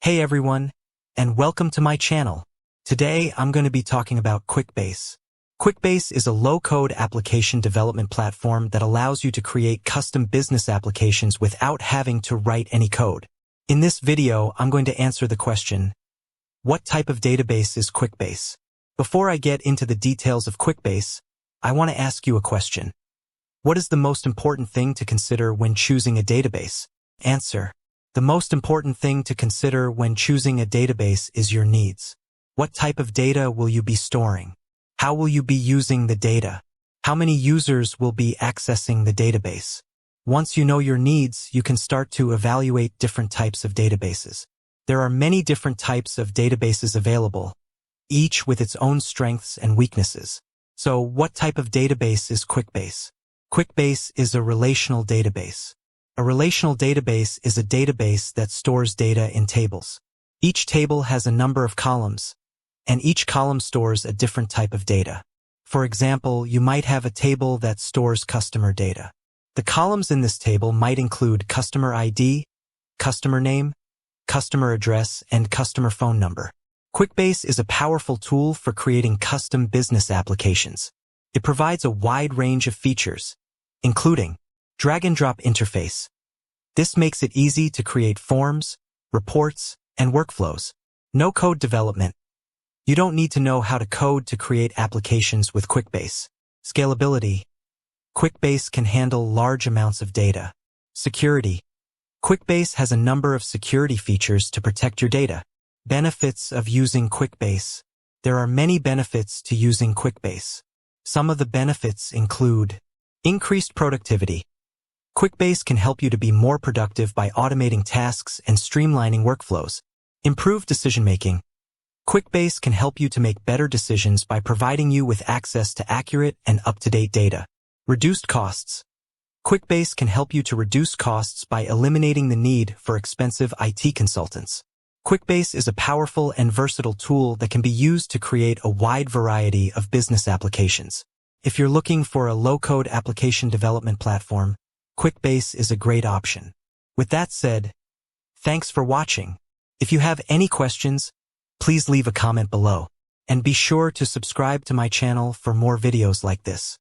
Hey everyone, and welcome to my channel. Today I'm going to be talking about Quickbase. Quickbase is a low-code application development platform that allows you to create custom business applications without having to write any code. In this video, I'm going to answer the question, what type of database is Quickbase? Before I get into the details of Quickbase, I want to ask you a question. What is the most important thing to consider when choosing a database? Answer. The most important thing to consider when choosing a database is your needs. What type of data will you be storing? How will you be using the data? How many users will be accessing the database? Once you know your needs, you can start to evaluate different types of databases. There are many different types of databases available, each with its own strengths and weaknesses. So, what type of database is Quickbase? Quickbase is a relational database. A relational database is a database that stores data in tables. Each table has a number of columns, and each column stores a different type of data. For example, you might have a table that stores customer data. The columns in this table might include customer ID, customer name, customer address, and customer phone number. Quickbase is a powerful tool for creating custom business applications. It provides a wide range of features, including drag-and-drop interface. This makes it easy to create forms, reports, and workflows. No-code development. You don't need to know how to code to create applications with Quickbase. Scalability. Quickbase can handle large amounts of data. Security. Quickbase has a number of security features to protect your data. Benefits of using Quickbase. There are many benefits to using Quickbase. Some of the benefits include increased productivity. Quickbase can help you to be more productive by automating tasks and streamlining workflows. Improved decision-making. Quickbase can help you to make better decisions by providing you with access to accurate and up-to-date data. Reduced costs. Quickbase can help you to reduce costs by eliminating the need for expensive IT consultants. Quickbase is a powerful and versatile tool that can be used to create a wide variety of business applications. If you're looking for a low-code application development platform, Quickbase is a great option. With that said, thanks for watching. If you have any questions, please leave a comment below. And be sure to subscribe to my channel for more videos like this.